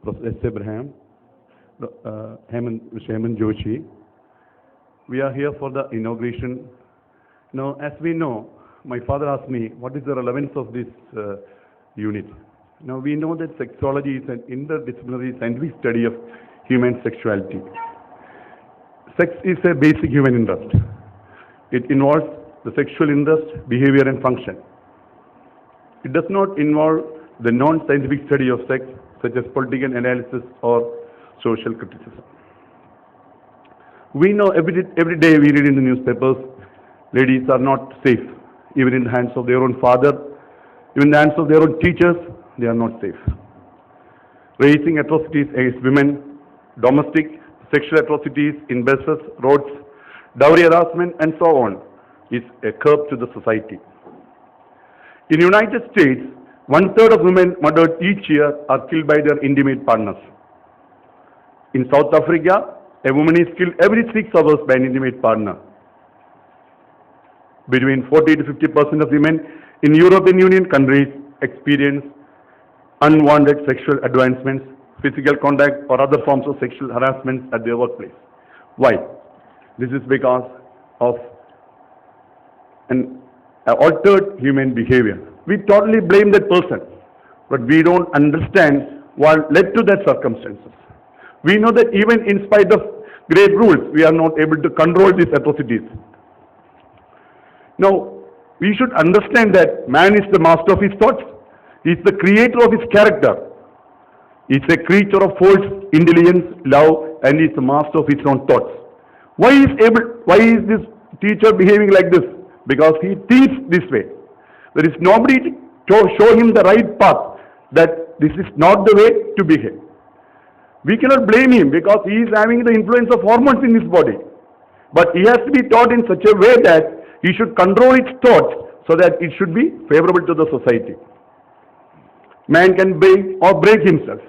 Professor S. Abraham, Mr. Hemant Joshi. We are here for the inauguration. Now, as we know, my father asked me, what is the relevance of this unit? Now, we know that sexuology is an interdisciplinary scientific study of human sexuality. Sex is a basic human interest. It involves the sexual interest, behavior, and function. It does not involve the non-scientific study of sex, such as political analysis or social criticism. We know every day we read in the newspapers, ladies are not safe, even in the hands of their own father, even in the hands of their own teachers, they are not safe. Raising atrocities against women, domestic, sexual atrocities in buses, roads, dowry harassment, and so on is a curb to the society. In the United States, 1/3 of women murdered each year are killed by their intimate partners. In South Africa, a woman is killed every 6 hours by an intimate partner. Between 40 to 50% of women in European Union countries experience unwanted sexual advancements, physical contact, or other forms of sexual harassment at their workplace. Why? This is because of an altered human behavior. We totally blame that person, but we don't understand what led to that circumstances. We know that even in spite of great rules, we are not able to control these atrocities. Now, we should understand that man is the master of his thoughts. He is the creator of his character. He is a creature of force, intelligence, love, and he is the master of his own thoughts. Why is this teacher behaving like this? Because he thinks this way. There is nobody show him the right path, that this is not the way to behave. We cannot blame him because he is having the influence of hormones in his body. But he has to be taught in such a way that he should control its thoughts so that it should be favorable to the society. Man can make or break himself.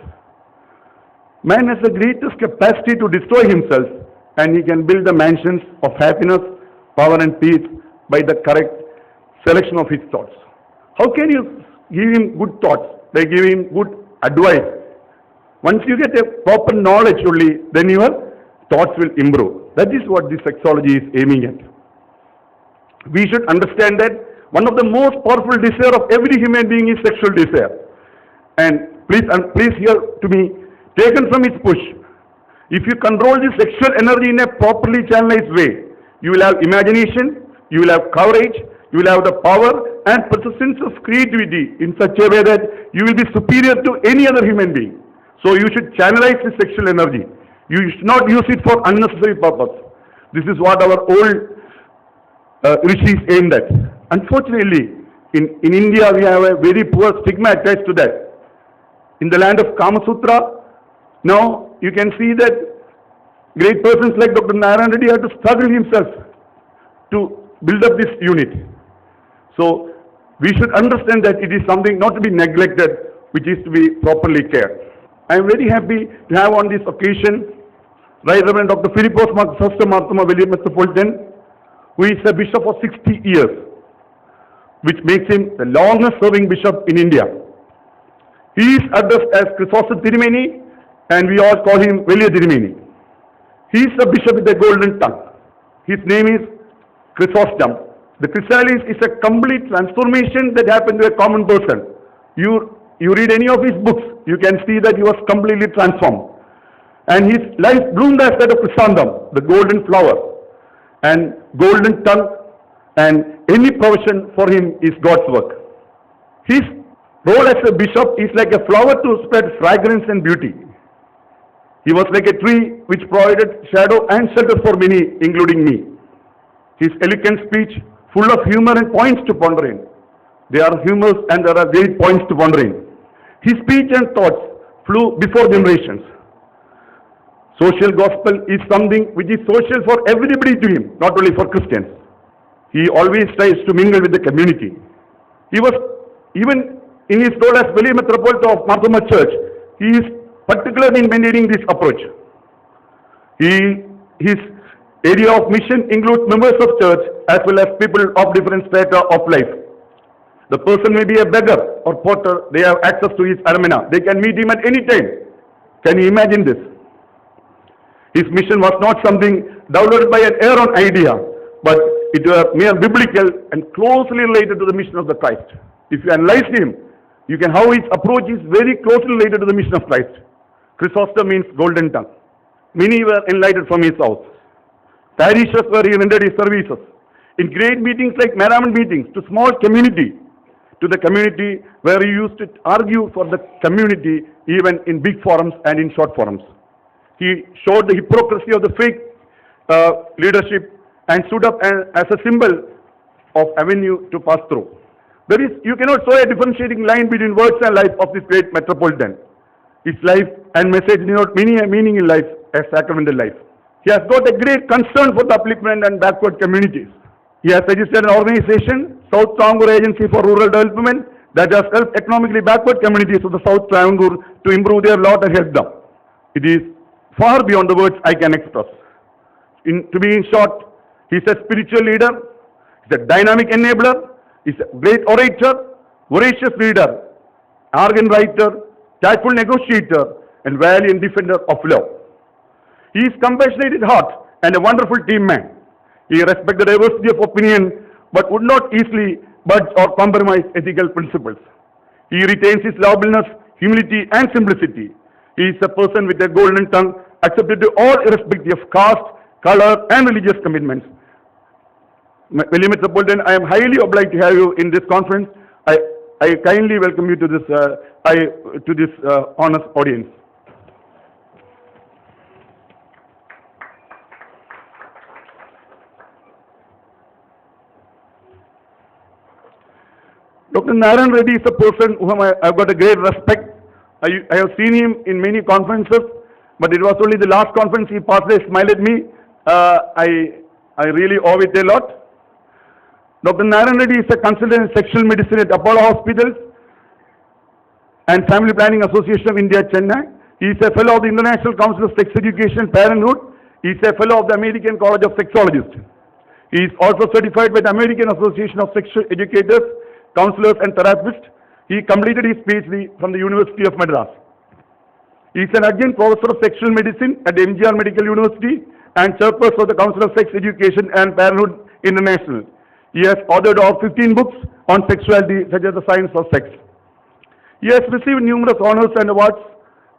Man has the greatest capacity to destroy himself, and he can build the mansions of happiness, power and peace by the correct selection of his thoughts. How can you give him good thoughts? By giving him good advice. Once you get a proper knowledge only, then your thoughts will improve. That is what this sexology is aiming at. We should understand that one of the most powerful desire of every human being is sexual desire. And please hear to me, taken from its push. If you control the sexual energy in a properly channelized way, you will have imagination, you will have courage, you will have the power and persistence of creativity in such a way that you will be superior to any other human being. So you should channelize the sexual energy. You should not use it for unnecessary purpose. This is what our old rishis aimed at. Unfortunately, in India we have a very poor stigma attached to that. In the land of Kama Sutra, now you can see that great persons like Dr. Narayan Reddy have to struggle himself to build up this unit. So we should understand that it is something not to be neglected, which is to be properly cared. I am very happy to have on this occasion Right Reverend Dr. Philippos Saster Marthoma Valley Metropolitan, who is a bishop for 60 years, which makes him the longest serving bishop in India. He is addressed as Chrysostom Tirumeni, and we all call him Velia Tirumeni. He is a bishop with a golden tongue. His name is Chrysostom. The chrysalis is a complete transformation that happened to a common person. You read any of his books, you can see that he was completely transformed. And his life bloomed as that of chrysanthemum, the golden flower, and golden tongue, and any profession for him is God's work. His role as a bishop is like a flower to spread fragrance and beauty. He was like a tree which provided shadow and shelter for many, including me. His eloquent speech, full of humor and points to ponder in. There are humors and there are great points to ponder in. His speech and thoughts flew before generations. Social gospel is something which is social for everybody to him, not only for Christians. He always tries to mingle with the community. He was, even in his role as Valley Metropolitan of Marthoma Church, he is particular in maintaining this approach. His area of mission includes members of church as well as people of different strata of life. The person may be a beggar or porter, they have access to his arena. They can meet him at any time. Can you imagine this? His mission was not something developed by an error idea, but it was mere biblical and closely related to the mission of the Christ. If you analyze him, you can how his approach is very closely related to the mission of Christ. Chrysostom means golden tongue. Many were enlightened from his house. Parishes where he rendered his services. In great meetings like Maramon meetings, to small community, to the community where he used to argue for the community even in big forums and in short forums. He showed the hypocrisy of the fake leadership and stood up as a symbol of avenue to pass through. You cannot show a differentiating line between words and life of this great metropolitan. His life and message denote meaning in life, a sacramental life. He has got a great concern for the upliftment and backward communities. He has registered an organization, South Travancore Agency for Rural Development, that has helped economically backward communities of the South Travancore to improve their lot and help them. It is far beyond the words I can express. To be in short, he is a spiritual leader, he is a dynamic enabler, he is a great orator, voracious leader, arrogant writer, tactful negotiator, and valiant defender of love. He is compassionate at heart and a wonderful team man. He respects the diversity of opinion but would not easily budge or compromise ethical principles. He retains his lovableness, humility, and simplicity. He is a person with a golden tongue, accepted to all irrespective of caste, color, and religious commitments. Valley Metropolitan, I am highly obliged to have you in this conference. I kindly welcome you to this honest audience. Dr. Narayan Reddy is a person whom I've got a great respect. I have seen him in many conferences, but it was only the last conference he passed a smile at me. I really owe it a lot. Dr. Narayan Reddy is a consultant in sexual medicine at Apollo Hospitals and Family Planning Association of India, Chennai. He is a fellow of the International Council of Sex Education and Parenthood. He is a fellow of the American College of Sexologists. He is also certified by the American Association of Sexual Educators, Counselors and Therapists. He completed his PhD from the University of Madras. He is an adjunct professor of sexual medicine at MGR Medical University and chairperson of the Council of Sex Education and Parenthood International. He has authored over 15 books on sexuality, such as The Science of Sex. He has received numerous honors and awards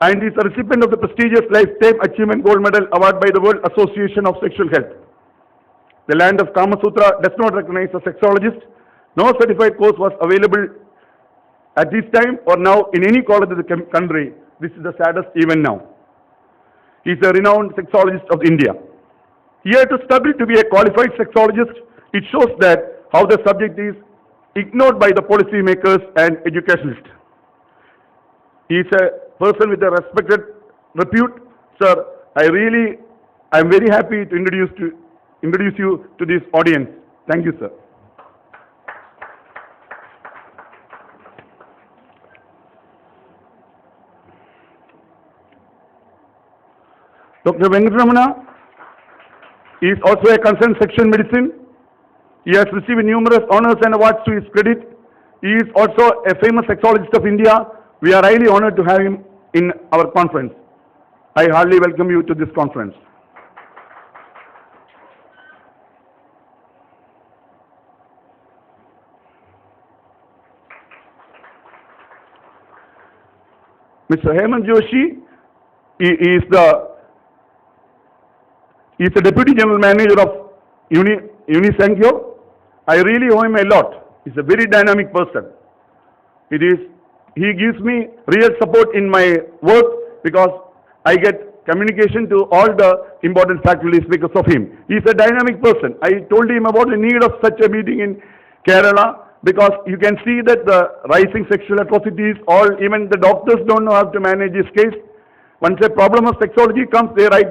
and is a recipient of the prestigious Lifetime Achievement Gold Medal Award by the World Association of Sexual Health. The land of Kama Sutra does not recognize a sexologist. No certified course was available at this time or now in any college of the country. This is the saddest even now. He is a renowned sexologist of India. He had to struggle to be a qualified sexologist. It shows that how the subject is ignored by the policy makers and educationalists. He is a person with a respected repute. Sir, I am very happy to introduce you to this audience. Thank you, sir. Dr. Venkatramana is also a concerned sexual medicine. He has received numerous honors and awards to his credit. He is also a famous sexologist of India. We are highly honored to have him in our conference. I heartily welcome you to this conference. Mr. Hemant Joshi is the Deputy General Manager of Unisankyo. I really owe him a lot. He's a very dynamic person. He gives me real support in my work because I get communication to all the important faculties because of him. He's a dynamic person. I told him about the need of such a meeting in Kerala because you can see that the rising sexual atrocities, even the doctors don't know how to manage this case. Once a problem of sexology comes, they write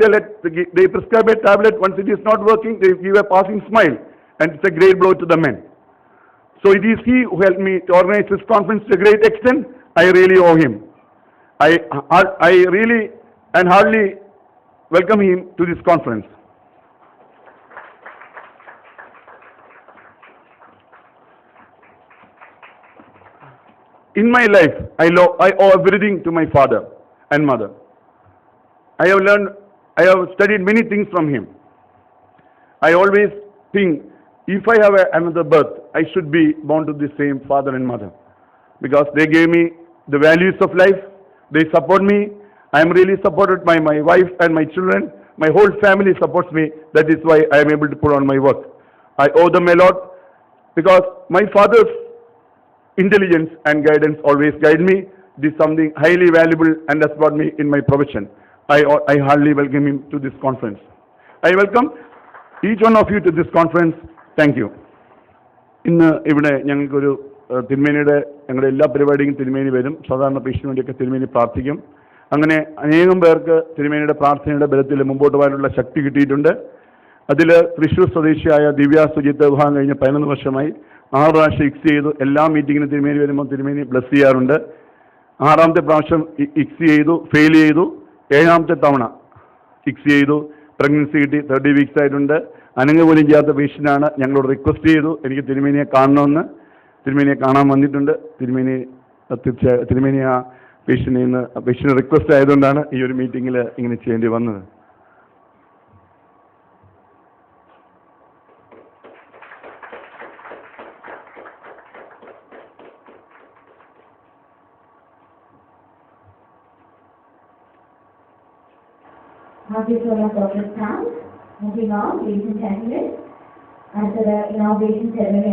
they prescribe a tablet. Once it is not working, they give a passing smile. And it's a great blow to the men. So it is he who helped me to organize this conference to a great extent. I really owe him. I really and heartily welcome him to this conference. In my life, I owe everything to my father and mother. I have studied many things from him. I always think, if I have another birth, I should be born to the same father and mother. Because they gave me the values of life, they support me. I am really supported by my wife and my children. My whole family supports me. That is why I am able to put on my work. I owe them a lot because my father's intelligence and guidance always guide me. This is something highly valuable and has brought me in my profession. I heartily welcome him to this conference. I welcome each one of you to this conference. Thank you. ഇന്ന് ഇവിടെ ഞങ്ങൾക്കൊരു ഞങ്ങളുടെ എല്ലാ പരിപാടിയും തിരുമേനി വരും. സാധാരണ patient വേണ്ടിയൊക്കെ തിരുമേനി പ്രാർത്ഥിക്കും. അങ്ങനെ അനേകം പേർക്ക് തിരുമേനിയുടെ പ്രാർത്ഥനയുടെ ബലത്തിൽ മുമ്പോട്ട് പോകാനുള്ള ശക്തി കിട്ടിയിട്ടുണ്ട്. അതിൽ തൃശ്ശൂർ സ്വദേശിയായ ദിവ്യ സുജിത്ത് വിവാഹം കഴിഞ്ഞ് 11 വർഷമായി 6 പ്രാവശ്യം ഇക്സ് ചെയ്തു. എല്ലാ മീറ്റിങ്ങിനും തിരുമേനി വരുമ്പോൾ തിരുമേനി ബ്ലസ് ചെയ്യാറുണ്ട്. 6ാമത്തെ പ്രാവശ്യം ഇക്സ് ചെയ്തു, ഫെയിൽ ചെയ്തു. 7ാമത്തെ തവണ ഇക്സ് ചെയ്തു, പ്രഗ്നൻസി കിട്ടി, 30 വീക്സ് ആയിട്ടുണ്ട്. അനങ്ങ പോലും ചെയ്യാത്ത പേഷ്യൻ്റാണ്. ഞങ്ങളോട് റിക്വസ്റ്റ് ചെയ്തു എനിക്ക് തിരുമേനിയെ കാണണമെന്ന്. തിരുമേനിയെ കാണാൻ വന്നിട്ടുണ്ട്. തിരുമേനി ആ പേഷ്യൻ്റ് റിക്വസ്റ്റ് ആയതുകൊണ്ടാണ് ഈ ഒരു മീറ്റിങ്ങിൽ ഇങ്ങനെ ചെയ്യേണ്ടി വന്നത്. Moving on, ladies and gentlemen, after the inauguration ceremony,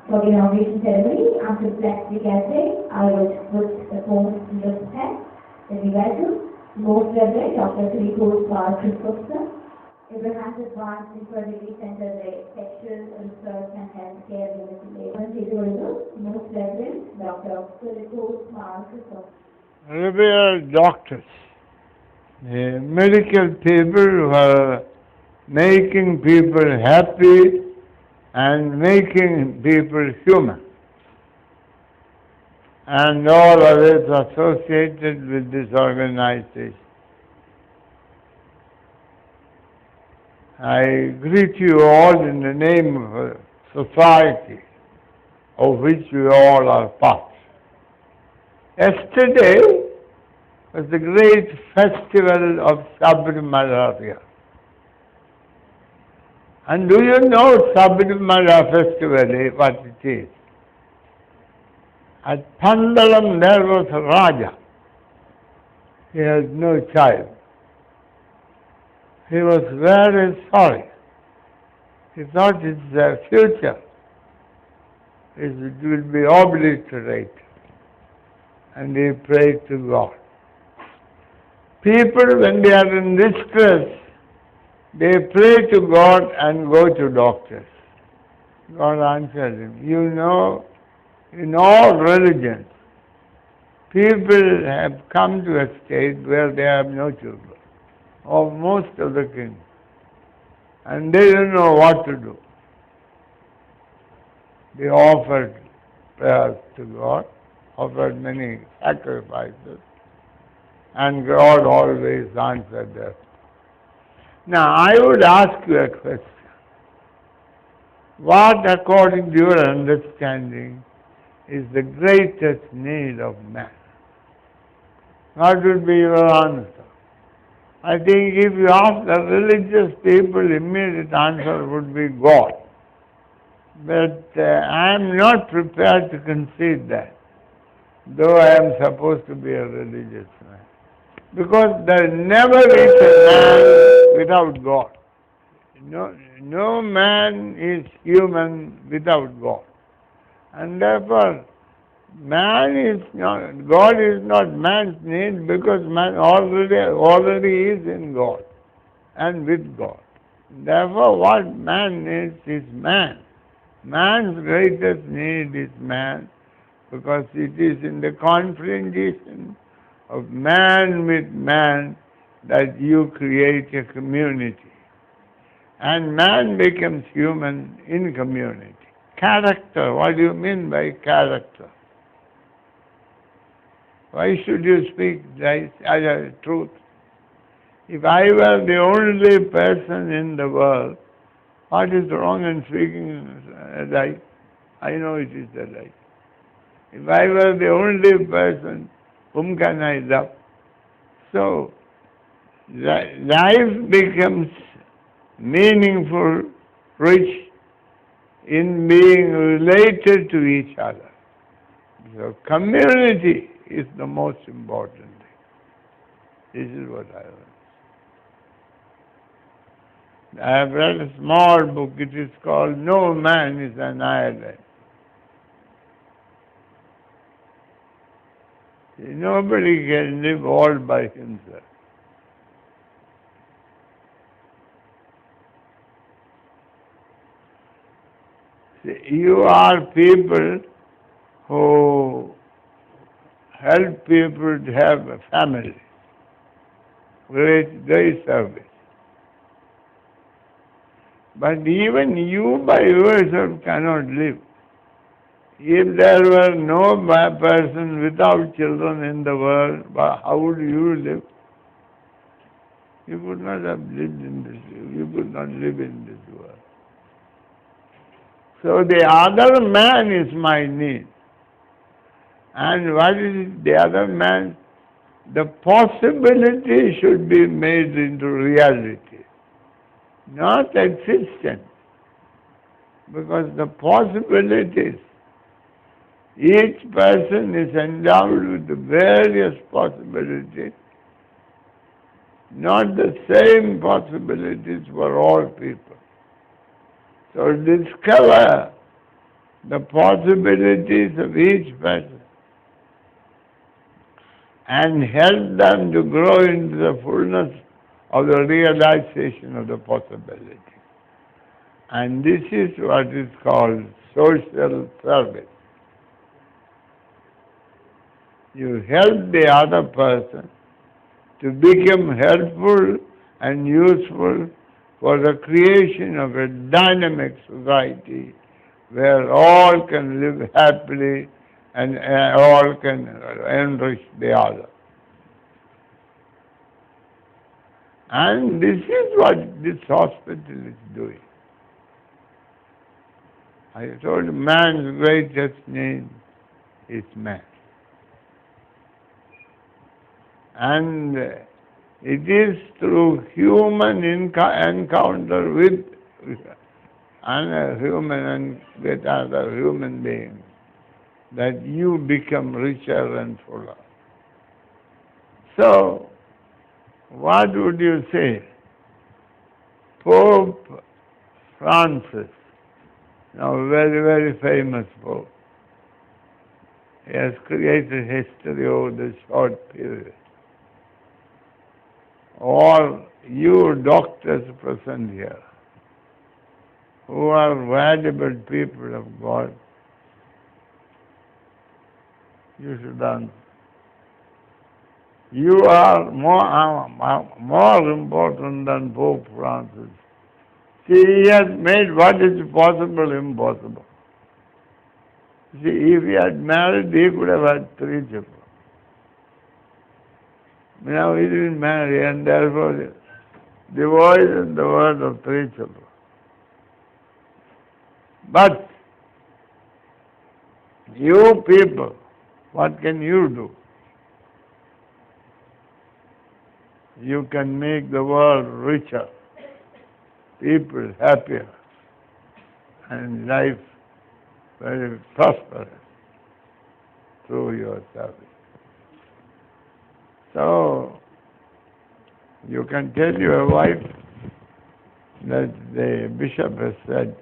for the inauguration ceremony, after plastic assay, I would put the phone in the hand. Then we welcome most reverend Dr. Srikul Christopher, Abraham's Advanced Infertility Center, the Sexual Research and Healthcare University, Most Reverend Dr. Philip Marcus. Revered doctors, the medical people who are making people happy and making people human, and all of it associated with this organization. I greet you all in the name of a society of which we all are part. Yesterday was the great festival of Sabrimala. And do you know Sabrimala festival, what it is? At Pandalam there was a Raja. He had no child. He was very sorry. He thought his future it will be obliterated. And he prayed to God. People, when they are in distress, they pray to God and go to doctors. God answered him. You know, in all religions, people have come to a state where they have no children, or most of the kings, and they don't know what to do. They offered prayers to God, offered many sacrifices, and God always answered them. Now, I would ask you a question. What, according to your understanding, is the greatest need of man? What would be your answer? I think if you ask the religious people, immediate answer would be God. But I am not prepared to concede that, though I am supposed to be a religious man. Because there never is a man without God. No man is human without God. And therefore, God is not man's need, because man already is in God and with God. Therefore, what man needs is man. Man's greatest need is man, because it is in the confrontation of man with man that you create a community. And man becomes human in community. Character, what do you mean by character? Why should you speak as truth? If I were the only person in the world, what is wrong in speaking a lie? I know it is a lie. If I were the only person, whom can I love? So, life becomes meaningful, rich, in being related to each other. So, community is the most important thing. This is what I learned. I have read a small book, it is called No Man is an Island. Nobody can live all by himself. See, you are people who help people to have a family. Great service. But even you by yourself cannot live. If there were no person without children in the world, how would you live? You could not have lived in this. You could not live in this world. So the other man is my need. And what is the other man? The possibility should be made into reality, not existence. Because the possibilities, each person is endowed with the various possibilities, not the same possibilities for all people. So discover the possibilities of each person and help them to grow into the fullness of the realization of the possibility. And this is what is called social service. You help the other person to become helpful and useful for the creation of a dynamic society where all can live happily and all can enrich the other. And this is what this hospital is doing. I told you, man's greatest need is man. And it is through human encounter with another human being that you become richer and fuller. So, what would you say? Pope Francis, now very, very famous Pope, he has created history over this short period. All you doctors present here, who are valuable people of God, you should answer. You are more important than Pope Francis. See, he has made what is possible impossible. See, if he had married, he could have had 3 children. Now he didn't marry, and therefore divorce is the word of 3 children. But you people, what can you do? You can make the world richer, people happier, and life very prosperous through your service. So, you can tell your wife that the bishop has said,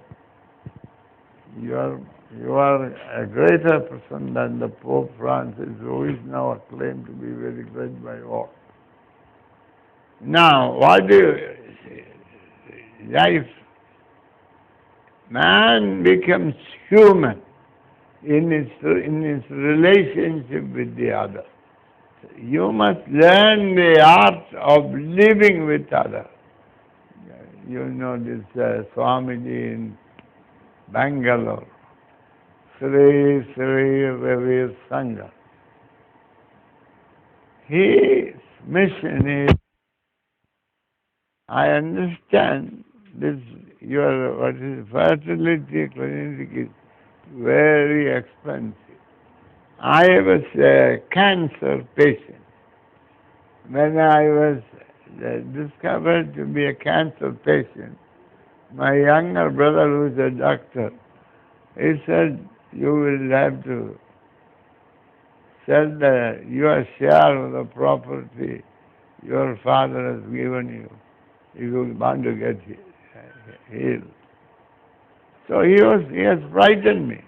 you are a greater person than the Pope Francis, who is now acclaimed to be very great by all. Now, what do you say? Life, man becomes human in his relationship with the other. You must learn the art of living with others. You know this Swamiji in Bangalore, Sri Ravi Sangha. His mission is, I understand this, your fertility clinic is very expensive. I was a cancer patient. When I was discovered to be a cancer patient, my younger brother, who is a doctor, he said, you will have to sell your share of the property your father has given you if you want to get healed. So he has frightened me.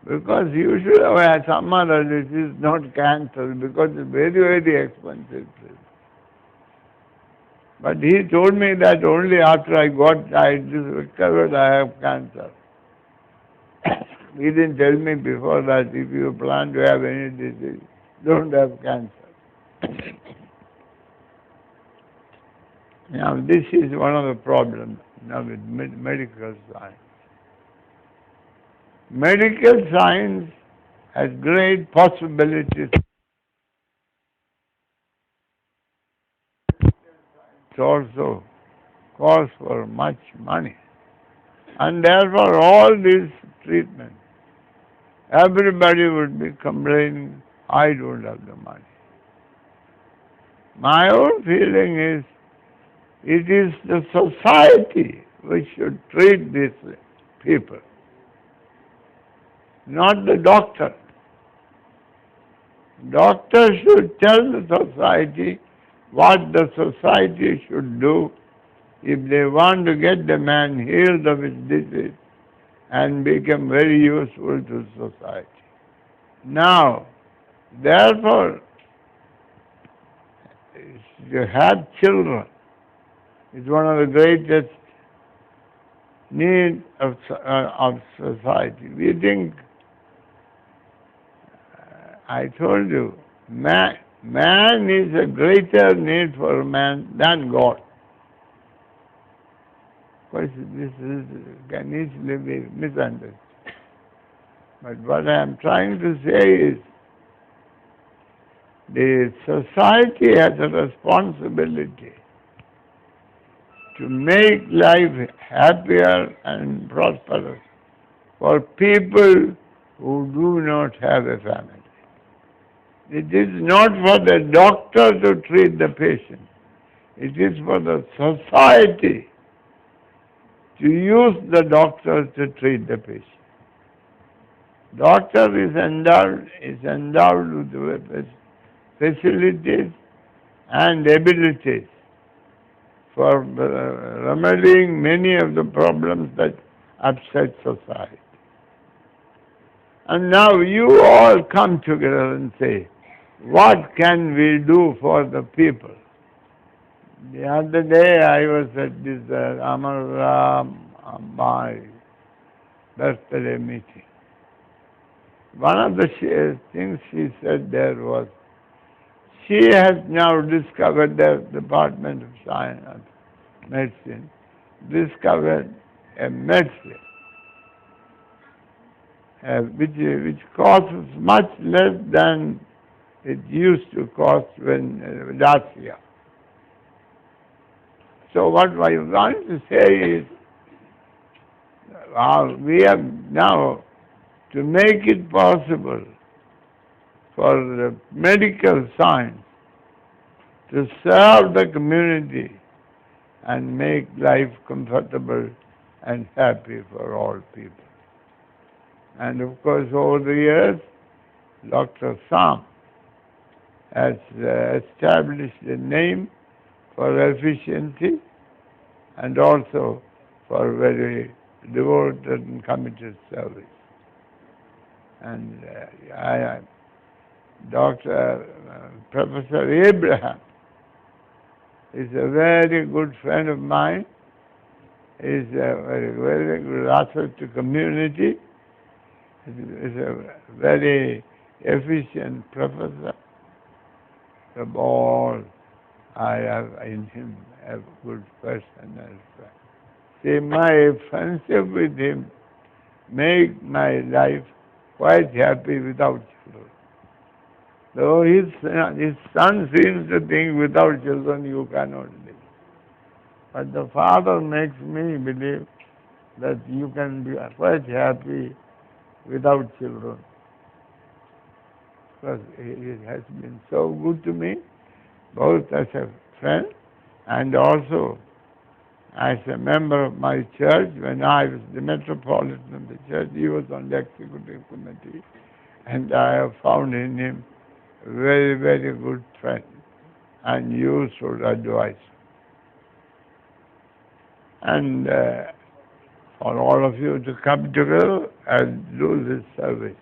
Because you should have had some other disease, not cancer, because it's very, very expensive. But he told me that only after I discovered I have cancer. He didn't tell me before that if you plan to have any disease, don't have cancer. Now, this is one of the problems now with medical science. Medical science has great possibilities. It also calls for much money. And therefore all these treatments, everybody would be complaining, I don't have the money. My own feeling is, it is the society which should treat these people, not the doctor. Doctor should tell the society what the society should do if they want to get the man healed of his disease and become very useful to society. Now, therefore, to have children is one of the greatest need of society. We think, I told you, man is a greater need for man than God. Of course, this can easily be misunderstood. But what I am trying to say is, the society has a responsibility to make life happier and prosperous for people who do not have a family. It is not for the doctor to treat the patient. It is for the society to use the doctor to treat the patient. Doctor is endowed with facilities and abilities for remedying many of the problems that upset society. And now you all come together and say, what can we do for the people? The other day I was at this Amar Ambai birthday meeting. One of the things she said there was, she has now discovered, the Department of Science and Medicine, discovered a medicine which costs much less than it used to cost when last year. So what I want to say is, we have now to make it possible for the medical science to serve the community and make life comfortable and happy for all people. And of course, over the years, Dr. Sam has established a name for efficiency and also for very devoted and committed service. And Professor Abraham is a very good friend of mine. He is a very good asset to community. He is a very efficient professor. Of all, I have in him a good person as well. See, my friendship with him make my life quite happy without children. Though his son seems to think without children you cannot live. But the father makes me believe that you can be quite happy without children. Because he has been so good to me, both as a friend and also as a member of my church. When I was the metropolitan of the church, he was on the executive committee, and I have found in him a very, very good friend, and useful advice. And for all of you to come together and do this service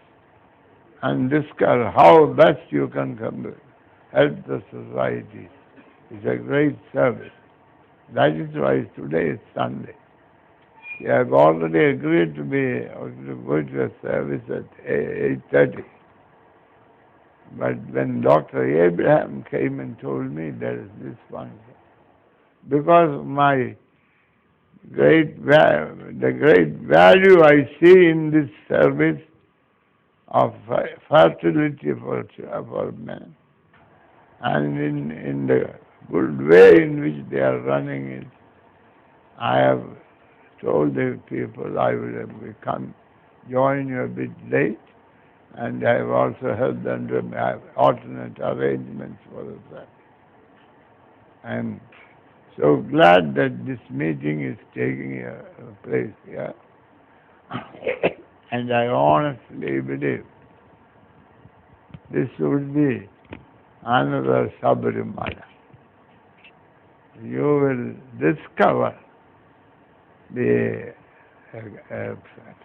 and discover how best you can help the society. It's a great service. That is why today is Sunday. We have already agreed to go to a service at 8:30. But when Dr. Abraham came and told me there is this one, because of my the great value I see in this service of fertility for men, and in the good way in which they are running it, I have told the people I will join you a bit late, and I have also helped them to have alternate arrangements for the service. I am so glad that this meeting is taking place here, and I honestly believe this would be another Sabarimala. You will discover the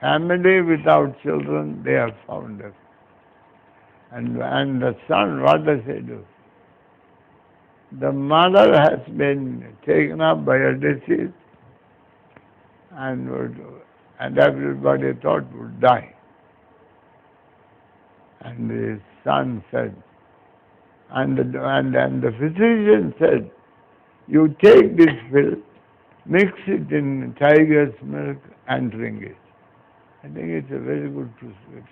family without children, they are found. And the son, what does he do? The mother has been taken up by a disease, and everybody thought would die. And his son said, and the physician said, you take this pill, mix it in tiger's milk and drink it. I think it's a very good prescription.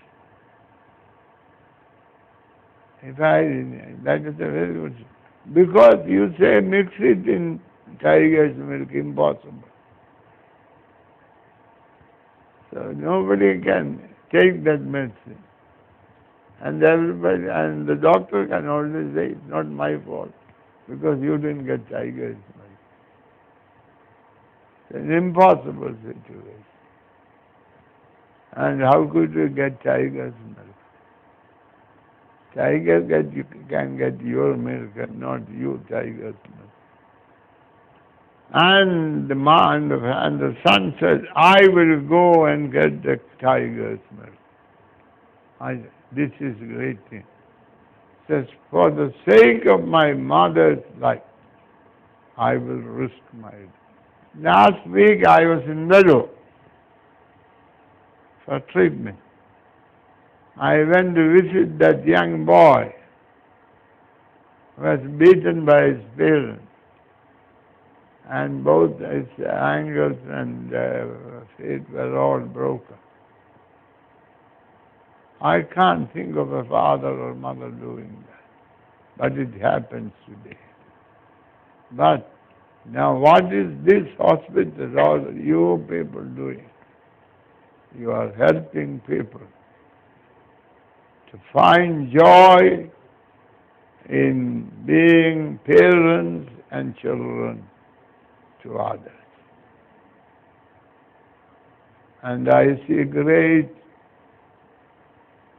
That is a very good, because you say mix it in tiger's milk, impossible. So nobody can take that medicine. And everybody, and the doctor can always say, it's not my fault, because you didn't get tiger's milk. It's an impossible situation. And how could you get tiger's milk? Tiger can get your milk and not you tiger's milk. And the son said, I will go and get the tiger's milk. This is a great thing. Says, for the sake of my mother's life, I will risk my life. Last week I was in Meadow for treatment. I went to visit that young boy who was beaten by his parents, and both his ankles and feet were all broken. I can't think of a father or mother doing that, but it happens today. But now what is this hospital, all you people doing? You are helping people to find joy in being parents and children to others. And I see great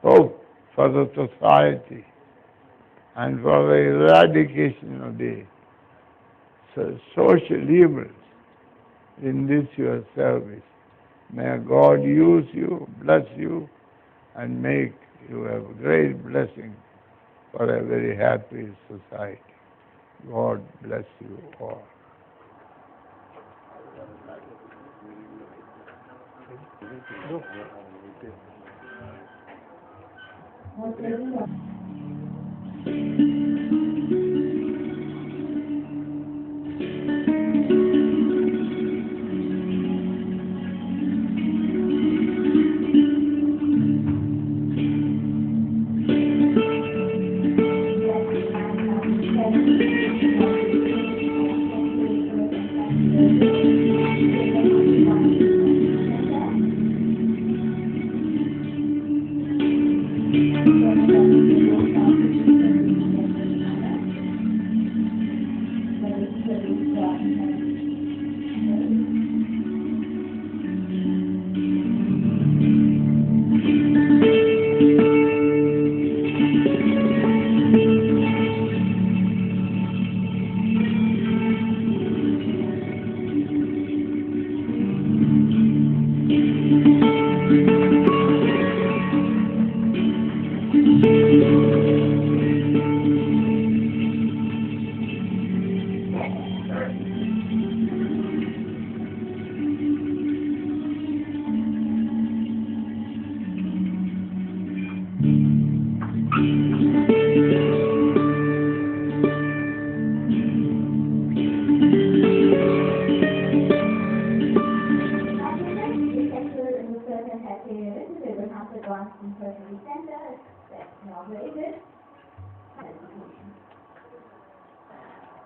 hope for the society and for the eradication of the social evils in this your service. May God use you, bless you, and make you have a great blessing for a very happy society. God bless you all.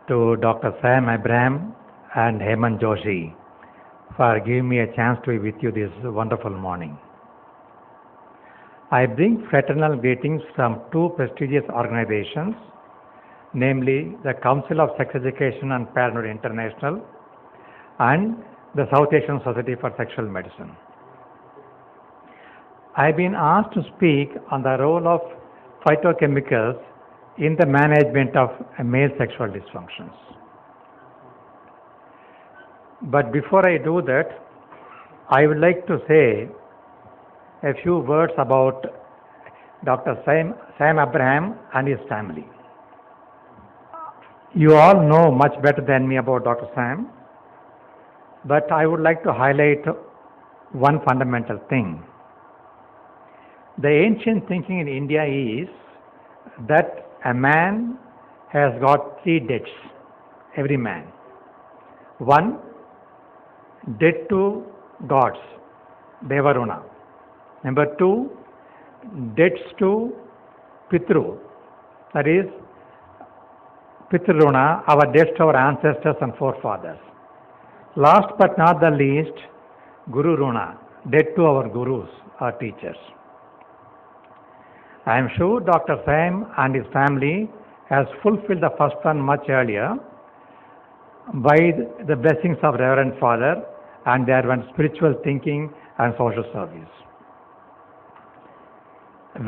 To Dr. Sam Abraham and Hemant Joshi for giving me a chance to be with you this wonderful morning. I bring fraternal greetings from two prestigious organizations, namely the Council of Sex Education and Parenthood International and the South Asian Society for Sexual Medicine. I've been asked to speak on the role of phytochemicals in the management of male sexual dysfunctions. But before I do that, I would like to say a few words about Dr. Sam Abraham and his family. You all know much better than me about Dr. Sam. but I would like to highlight one fundamental thing. The ancient thinking in India is that a man has got three debts, every man. One, debt to gods, Devaruna. Number two, debts to Pitru, that is, Pitruna, our debts to our ancestors and forefathers. Last but not the least, Guru Runa, debt to our gurus, our teachers. I am sure Dr. Sam and his family has fulfilled the first one much earlier by the blessings of Reverend Father and their one spiritual thinking and social service.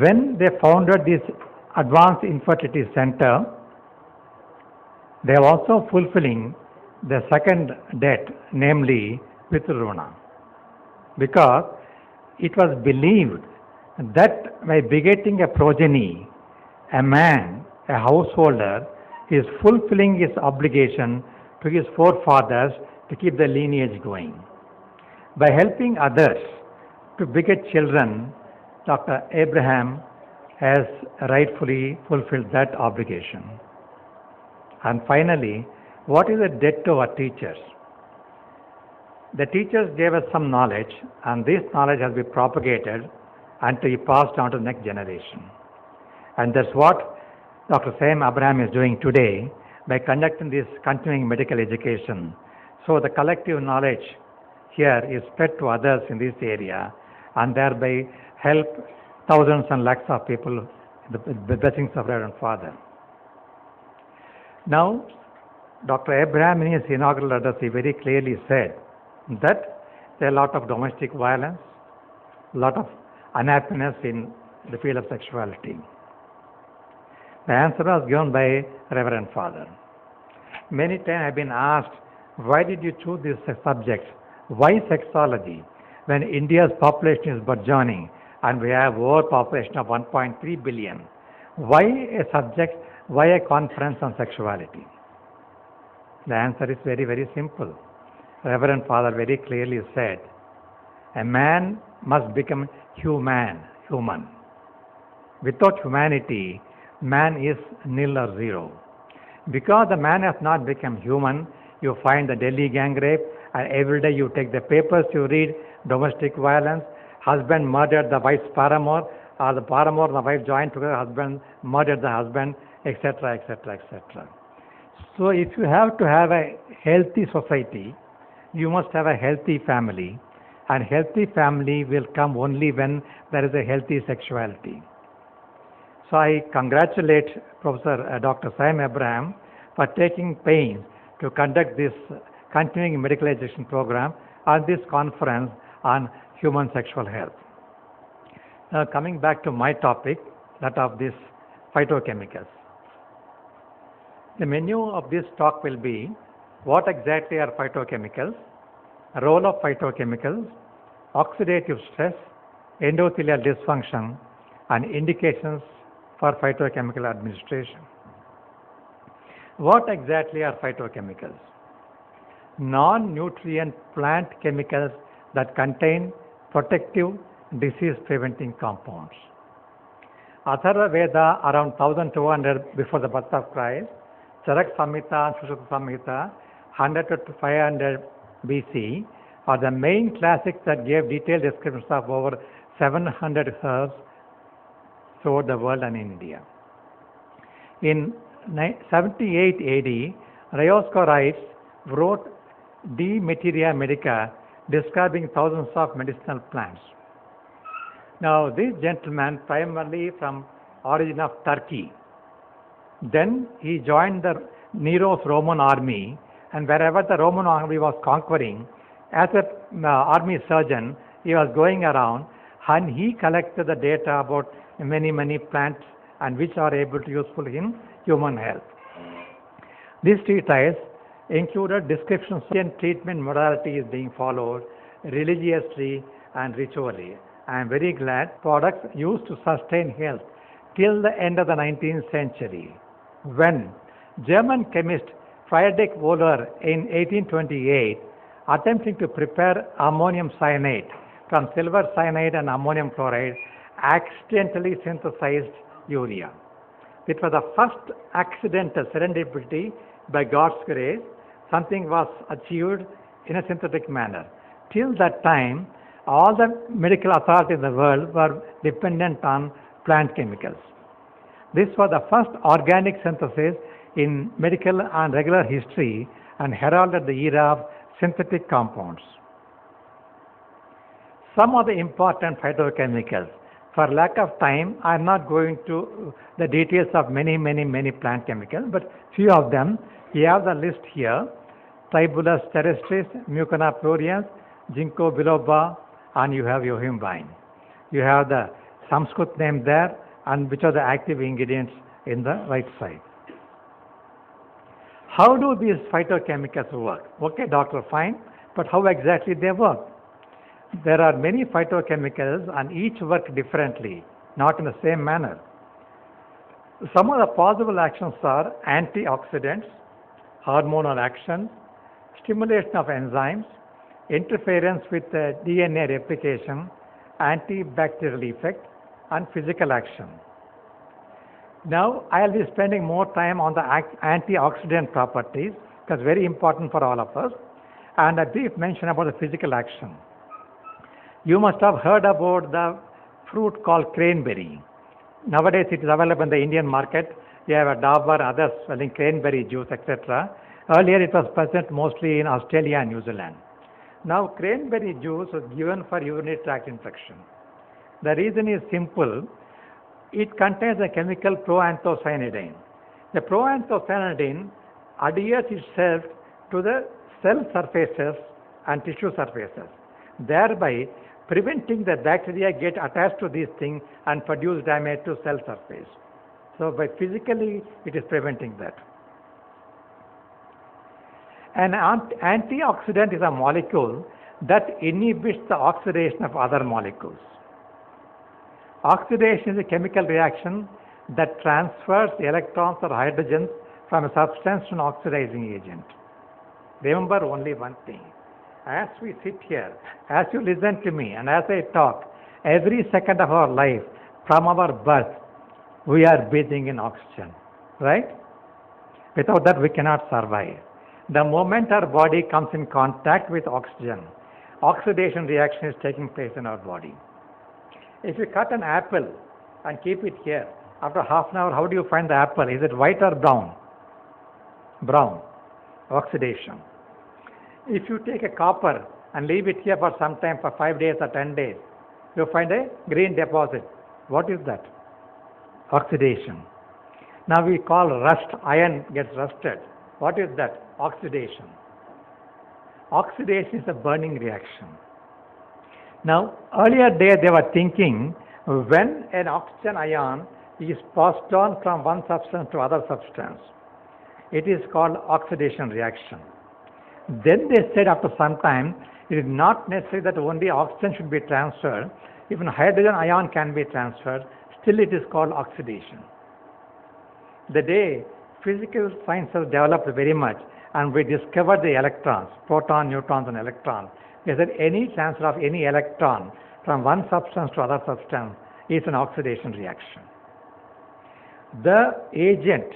When they founded this Advanced Infertility Center, they are also fulfilling the second debt, namely Pitruna, because it was believed that by begetting a progeny, a man, a householder, is fulfilling his obligation to his forefathers to keep the lineage going. By helping others to beget children, Dr. Abraham has rightfully fulfilled that obligation. And finally, what is a debt to our teachers? The teachers gave us some knowledge, and this knowledge has been propagated and to be passed on to the next generation. And that's what Dr. Sam Abraham is doing today by conducting this continuing medical education. So the collective knowledge here is spread to others in this area and thereby help thousands and lakhs of people with the blessings of Reverend Father. Now, Dr. Abraham in his inaugural address, he very clearly said that there are a lot of domestic violence, a lot of unhappiness in the field of sexuality. The answer was given by Reverend Father. Many times I have been asked, why did you choose this subject? Why sexology? When India's population is burgeoning and we have overpopulation of 1.3 billion. Why a subject, why a conference on sexuality? The answer is very, very simple. Reverend Father very clearly said, a man must become human. Without humanity, man is nil or zero. Because the man has not become human, you find the Delhi gang rape, and every day you take the papers, you read domestic violence, husband murdered the wife's paramour, or the paramour and the wife joined together, husband murdered the husband, etc., etc., etc. So if you have to have a healthy society, you must have a healthy family, and healthy family will come only when there is a healthy sexuality. So I congratulate Professor Dr. Sam Abraham for taking pains to conduct this continuing medical education program and this conference on human sexual health. Now coming back to my topic, that of this phytochemicals. The menu of this talk will be what exactly are phytochemicals, role of phytochemicals, oxidative stress, endothelial dysfunction, and indications for phytochemical administration. What exactly are phytochemicals? Non-nutrient plant chemicals that contain protective disease-preventing compounds. Atharva Veda around 1200 before the birth of Christ, Charak Samhita and Sushruta Samhita 100 to 500 BC are the main classics that gave detailed descriptions of over 700 herbs throughout the world and in India. In 78 AD, Rhoscorites wrote De Materia Medica describing thousands of medicinal plants. Now this gentleman primarily from origin of Turkey. Then he joined the Nero's Roman army, and wherever the Roman army was conquering, as an army surgeon, he was going around and he collected the data about many plants and which are able to useful in human health. This treatise included descriptions of treatment modalities being followed religiously and ritually. I am very glad products used to sustain health till the end of the 19th century, when German chemist Friedrich Wöhler in 1828 attempting to prepare ammonium cyanide from silver cyanide and ammonium chloride, accidentally synthesized urea. It was the first accidental serendipity by God's grace. Something was achieved in a synthetic manner. Till that time, all the medical authorities in the world were dependent on plant chemicals. This was the first organic synthesis in medical and regular history and heralded the era of synthetic compounds. Some of the important phytochemicals. For lack of time, I am not going to the details of many plant chemicals, but few of them. You have the list here: Tribulus terrestris, Mucuna pruriens, Ginkgo biloba, and you have yohimbine. You have the Sanskrit name there, and which are the active ingredients in the right side. How do these phytochemicals work? Okay, doctor, fine, but how exactly they work? There are many phytochemicals and each work differently, not in the same manner. Some of the possible actions are antioxidants, hormonal action, stimulation of enzymes, interference with DNA replication, antibacterial effect, and physical action. Now, I will be spending more time on the antioxidant properties, because very important for all of us, and a brief mention about the physical action. You must have heard about the fruit called cranberry. Nowadays, it is available in the Indian market. You have a Dabur, others selling cranberry juice, etc. Earlier, it was present mostly in Australia and New Zealand. Now, cranberry juice is given for urinary tract infection. The reason is simple. It contains a chemical proanthocyanidine. The proanthocyanidine adheres itself to the cell surfaces and tissue surfaces, thereby preventing the bacteria get attached to these things and produce damage to cell surface. So by physically it is preventing that. An antioxidant is a molecule that inhibits the oxidation of other molecules. Oxidation is a chemical reaction that transfers electrons or hydrogens from a substance to an oxidizing agent. Remember only one thing. As we sit here, as you listen to me and as I talk, every second of our life, from our birth, we are breathing in oxygen, right? Without that, we cannot survive. The moment our body comes in contact with oxygen, oxidation reaction is taking place in our body. If you cut an apple and keep it here, after half an hour, how do you find the apple? Is it white or brown? Brown. Oxidation. If you take a copper and leave it here for some time, for 5 days or 10 days, you find a green deposit. What is that? Oxidation. Now we call rust, iron gets rusted. What is that? Oxidation. Oxidation is a burning reaction. Now, earlier days they were thinking when an oxygen ion is passed on from one substance to other substance, it is called oxidation reaction. Then they said after some time, it is not necessary that only oxygen should be transferred. Even hydrogen ion can be transferred. Still it is called oxidation. The day physical science has developed very much and we discovered the electrons, proton, neutrons and electrons, is that any transfer of any electron from one substance to other substance is an oxidation reaction. The agent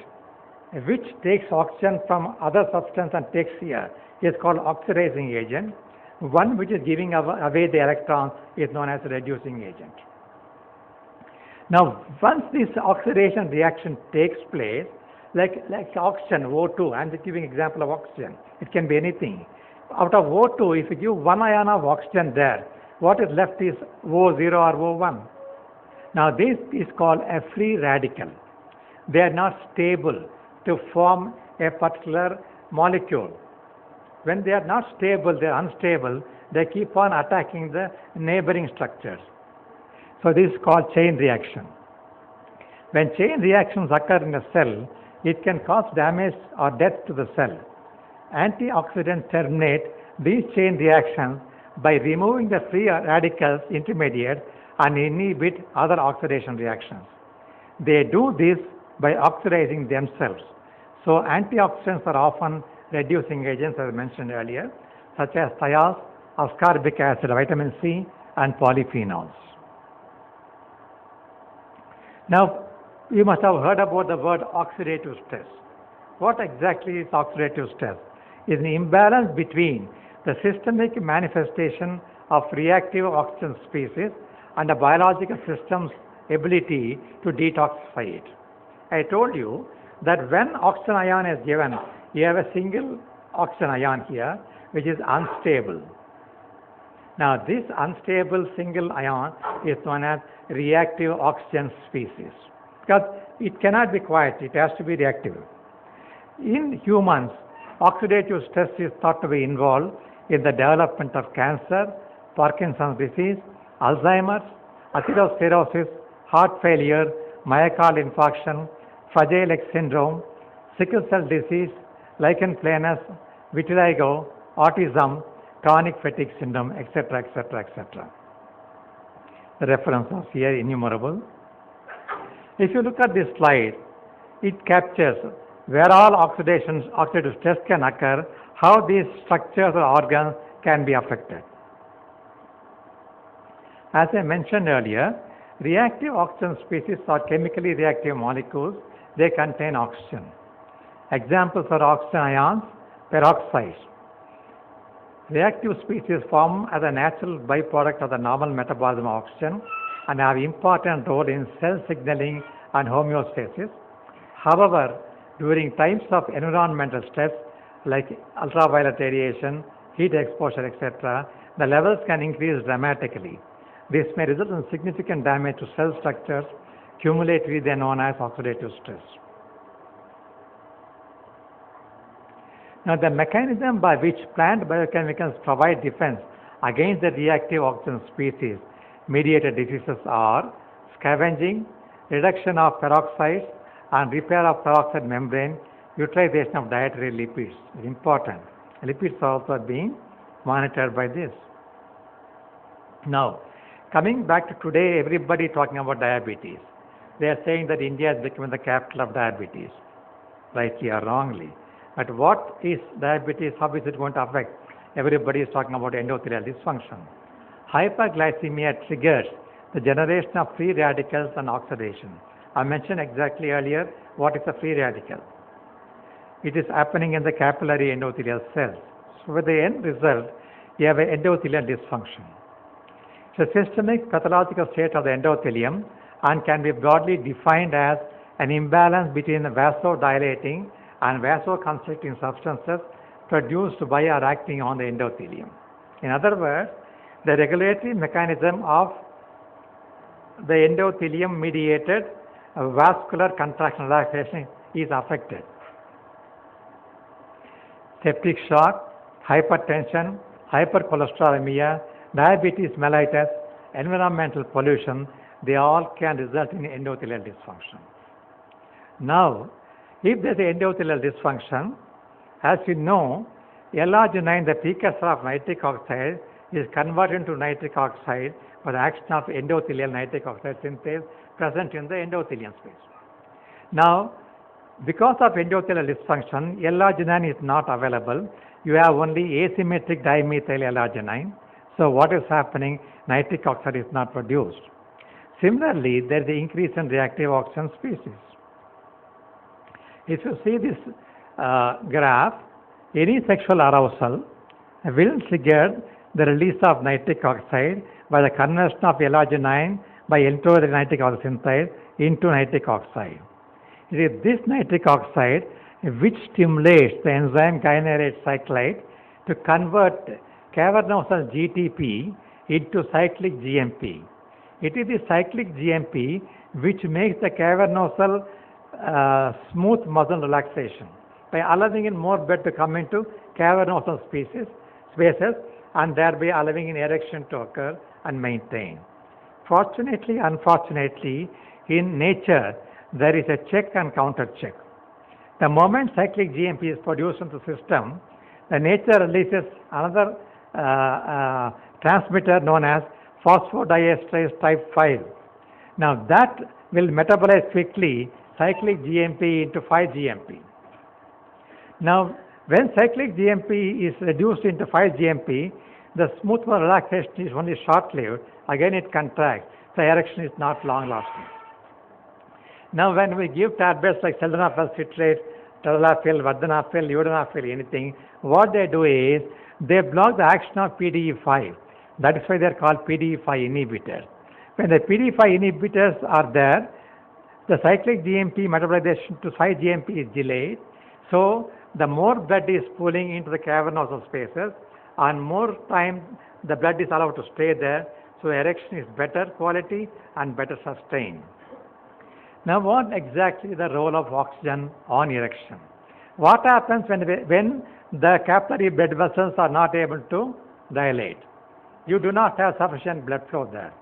which takes oxygen from other substance and takes here is called oxidizing agent. One which is giving away the electrons is known as a reducing agent. Now, once this oxidation reaction takes place, like oxygen, O2, I am just giving example of oxygen. It can be anything. Out of O2, if you give one ion of oxygen there, what is left is O0 or O1. Now, this is called a free radical. They are not stable to form a particular molecule. When they are not stable, they are unstable, they keep on attacking the neighboring structures. So this is called chain reaction. When chain reactions occur in a cell, it can cause damage or death to the cell. Antioxidants terminate these chain reactions by removing the free radicals intermediate and inhibit other oxidation reactions. They do this by oxidizing themselves. So antioxidants are often reducing agents, as I mentioned earlier. such as thiols, ascorbic acid, vitamin C, and polyphenols. Now, you must have heard about the word oxidative stress. What exactly is oxidative stress? It is an imbalance between the systemic manifestation of reactive oxygen species and the biological system's ability to detoxify it. I told you that when oxygen ion is given, you have a single oxygen ion here which is unstable. Now this unstable single ion is known as reactive oxygen species because it cannot be quiet, it has to be reactive. In humans, oxidative stress is thought to be involved in the development of cancer, Parkinson's disease, Alzheimer's, atherosclerosis, heart failure, myocardial infarction, Fragile X syndrome, sickle cell disease, lichen planus, vitiligo, autism, chronic fatigue syndrome, etc., etc., etc. The references are here innumerable. If you look at this slide, it captures where all oxidative stress can occur, how these structures or organs can be affected. As I mentioned earlier, reactive oxygen species are chemically reactive molecules. They contain oxygen. Examples are oxygen ions, peroxides. Reactive species form as a natural byproduct of the normal metabolism of oxygen and have important role in cell signaling and homeostasis. However, during times of environmental stress like ultraviolet radiation, heat exposure, etc., the levels can increase dramatically. This may result in significant damage to cell structures, cumulatively they are known as oxidative stress. Now the mechanism by which plant biochemicals provide defense against the reactive oxygen species mediated diseases are scavenging, reduction of peroxides and repair of peroxide membrane, utilization of dietary lipids. It's important. Lipids are also being monitored by this. Now, coming back to today, everybody talking about diabetes. They are saying that India is becoming the capital of diabetes, rightly or wrongly. But what is diabetes? How is it going to affect? Everybody is talking about endothelial dysfunction. Hyperglycemia triggers the generation of free radicals and oxidation. I mentioned exactly earlier what is a free radical. It is happening in the capillary endothelial cells. So with the end result, you have an endothelial dysfunction. It's a systemic pathological state of the endothelium and can be broadly defined as an imbalance between the vasodilating and vasoconstricting substances produced by or acting on the endothelium. In other words, the regulatory mechanism of the endothelium mediated vascular contraction relaxation is affected. Septic shock, hypertension, hypercholesterolemia, diabetes mellitus, environmental pollution, they all can result in endothelial dysfunction. Now, if there is endothelial dysfunction, as you know, L-arginine, the precursor of nitric oxide, is converted into nitric oxide by the action of endothelial nitric oxide synthase present in the endothelium space. Now, because of endothelial dysfunction, L-arginine is not available. You have only asymmetric dimethyl L-arginine. So what is happening? Nitric oxide is not produced. Similarly, there is an increase in reactive oxygen species. If you see this graph, any sexual arousal will trigger the release of nitric oxide by the conversion of L-arginine by enteric nitric oxide synthase into nitric oxide. It is this nitric oxide which stimulates the enzyme gynyrate cyclide to convert cavernosal GTP into cyclic GMP. It is the cyclic GMP which makes the cavernosal smooth muscle relaxation by allowing in more blood to come into cavernosal spaces and thereby allowing in erection to occur and maintain. Fortunately, unfortunately, in nature, there is a check and counter check. The moment cyclic GMP is produced in the system, the nature releases another transmitter known as phosphodiesterase type 5. Now that will metabolize quickly cyclic GMP into 5-GMP. Now When cyclic GMP is reduced into 5-GMP, the smooth bone relaxation is only short-lived. Again, it contracts. The erection is not long-lasting. Now, when we give tablets like sildenafil citrate, tadalafil, vardenafil, levodopa, anything, what they do is they block the action of PDE5. That is why they are called PDE5 inhibitors. When the PDE5 inhibitors are there, the cyclic GMP metabolization to 5-GMP is delayed. So, the more blood is pooling into the cavernosal spaces, and more time the blood is allowed to stay there. So, erection is better quality and better sustained. Now, what exactly is the role of oxygen on erection? What happens when the capillary blood vessels are not able to dilate? You do not have sufficient blood flow there.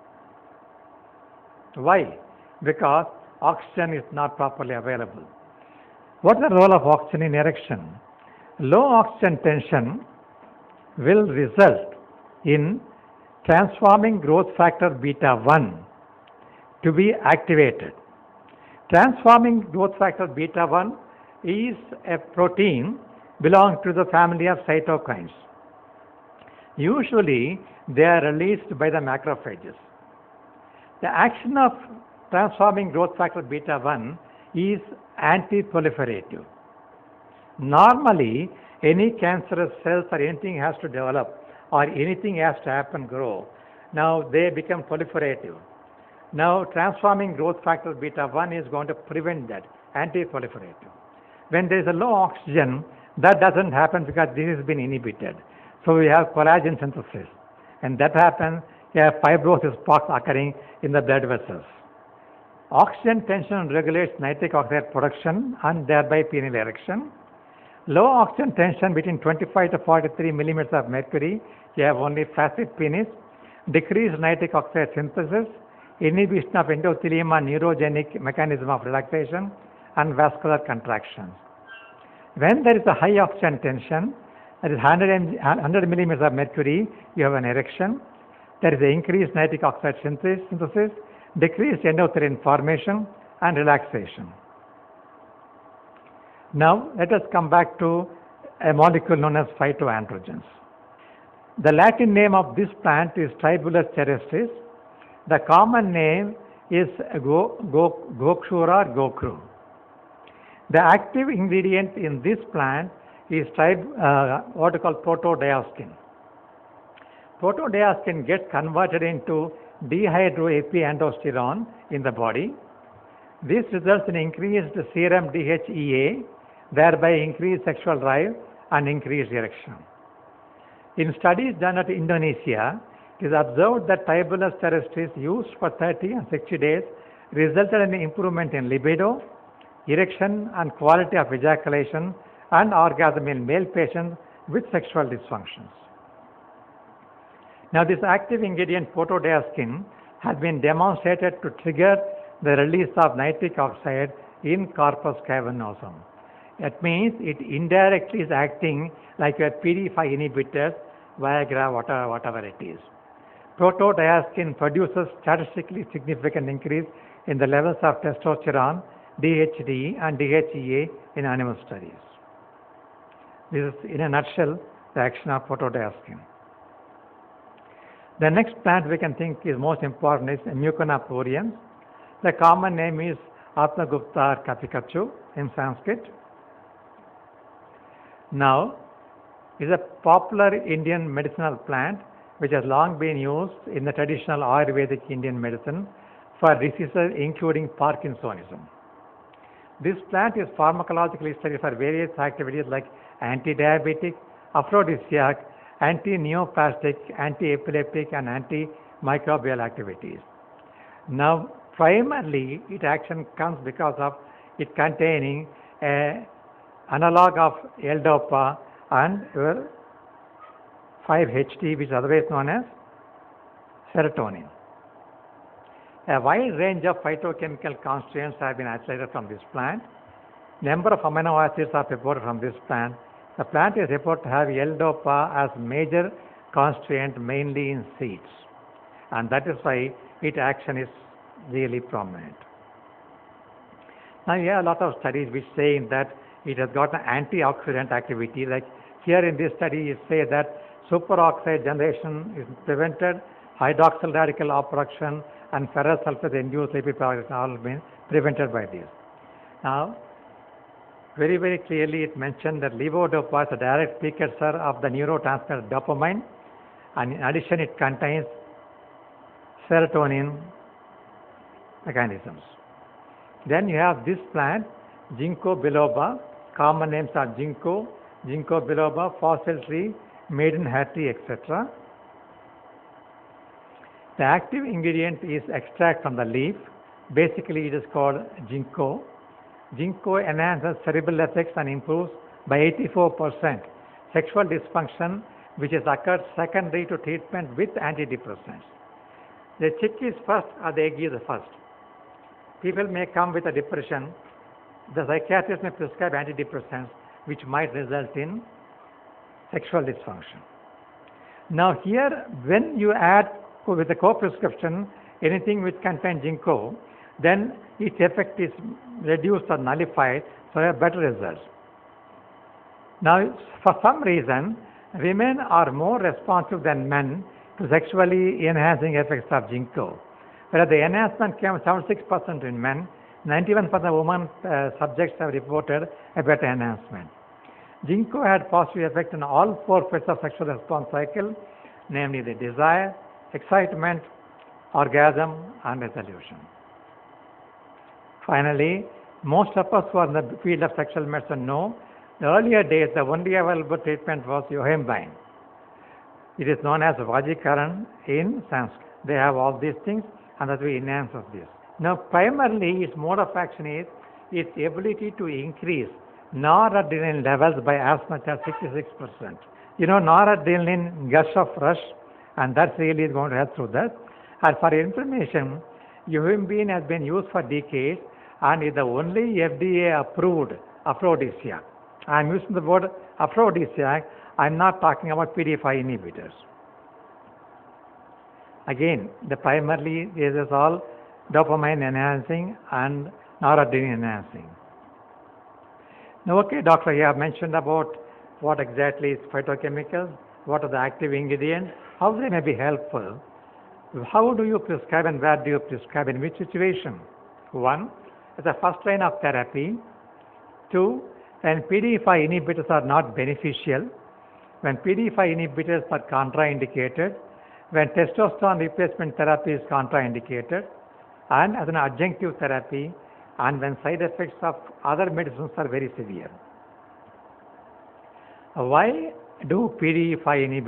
Why? Because oxygen is not properly available. What is the role of oxygen in erection? Low oxygen tension will result in transforming growth factor beta 1 to be activated. Transforming growth factor beta 1 is a protein belonging to the family of cytokines. Usually, they are released by the macrophages. The action of transforming growth factor beta 1 is anti-proliferative. Normally, any cancerous cells or anything has to develop or anything has to happen, grow. Now, they become proliferative. Now, transforming growth factor beta 1 is going to prevent that, anti-proliferative. When there is a low oxygen, that doesn't happen because this has been inhibited. So, we have collagen synthesis. And that happens, you have fibrosis spots occurring in the blood vessels. Oxygen tension regulates nitric oxide production and thereby penile erection. Low oxygen tension between 25 to 43 millimeters of mercury, you have only flaccid penis, decreased nitric oxide synthesis, inhibition of endothelium and neurogenic mechanism of relaxation, and vascular contractions. When there is a high oxygen tension, that is 100 millimeters of mercury, you have an erection. There is an increased nitric oxide synthesis, decreased endothelium formation, and relaxation. Now, let us come back to a molecule known as phytoandrogens. The Latin name of this plant is Tribulus terrestris. The common name is Goksura gokru. The active ingredient in this plant is what we call protodiostin. Protodiostin gets converted into dehydroepiandrosterone in the body. This results in increased serum DHEA, thereby increased sexual drive and increased erection. In studies done at Indonesia, it is observed that Tribulus terrestris used for 30 and 60 days resulted in improvement in libido, erection and quality of ejaculation and orgasm in male patients with sexual dysfunctions. Now, this active ingredient protodiostin has been demonstrated to trigger the release of nitric oxide in corpus cavernosum. That means it indirectly is acting like a PDE5 inhibitor, Viagra, whatever it is. Protodiostin produces statistically significant increase in the levels of testosterone, DHD and DHEA in animal studies. This is, in a nutshell, the action of protodiostin. The next plant we can think is most important is Mucuna pruriens. The common name is Atmagupta kapikachu in Sanskrit. Now, is a popular Indian medicinal plant which has long been used in the traditional Ayurvedic Indian medicine for diseases including Parkinsonism. This plant is pharmacologically studied for various activities like anti-diabetic, aphrodisiac, anti-neoplastic, anti-epileptic and antimicrobial activities. Now, primarily its action comes because of it containing an analog of L-DOPA and 5-HT, which is otherwise known as serotonin. A wide range of phytochemical constituents have been isolated from this plant. Number of amino acids are reported from this plant. The plant is reported to have L-DOPA as major constituent mainly in seeds, and that is why its action is really prominent. Now, you have a lot of studies which say that it has got an antioxidant activity. Like here in this study, it says that superoxide generation is prevented, hydroxyl radical off production, and ferrous sulfate induced lipid products all been prevented by this. Now, very, very clearly it mentioned that levodopa is a direct precursor of the neurotransmitter dopamine, and in addition it contains serotonin mechanisms. Then you have this plant, Ginkgo biloba, common names are ginkgo, Ginkgo biloba, fossil tree, maidenhair tree, etc. The active ingredient is extract from the leaf. Basically it is called ginkgo. Ginkgo enhances cerebral effects and improves by 84% sexual dysfunction, which has occurred secondary to treatment with antidepressants. The chick is first or the egg is first. People may come with a depression. The psychiatrist may prescribe antidepressants, which might result in sexual dysfunction. Now here, when you add with the co-prescription anything which contains ginkgo, then its effect is reduced or nullified, so you have better results. Now, for some reason, women are more responsive than men to sexually enhancing effects of ginkgo. Whereas the enhancement came 76% in men, 91% of women subjects have reported a better enhancement. Ginkgo had positive effect on all 4 phases of sexual response cycle, namely the desire, excitement, orgasm, and resolution. Finally, most of us who are in the field of sexual medicine know the earlier days the only available treatment was yohimbine. It is known as Vajikaran in Sanskrit. They have all these things, and that we enhance of this. Now, primarily, its mode of action is its ability to increase noradrenaline levels by as much as 66%. You know, noradrenaline gush of rush, and that's really going to help through that. And for your information, yohimbine has been used for decades and is the only FDA-approved aphrodisiac. I am using the word aphrodisiac. I am not talking about PDE5 inhibitors. Again, the primarily this is all dopamine enhancing and noradrenaline enhancing. Now, okay, doctor, you have mentioned about what exactly is phytochemicals, what are the active ingredients, how they may be helpful. How do you prescribe and where do you prescribe, in which situation? 1, as a first line of therapy. 2, when PDE5 inhibitors are not beneficial, when PDE5 inhibitors are contraindicated, when testosterone replacement therapy is contraindicated, and as an adjunctive therapy, and when side effects of other medicines are very severe. Why do PDE5 inhibitors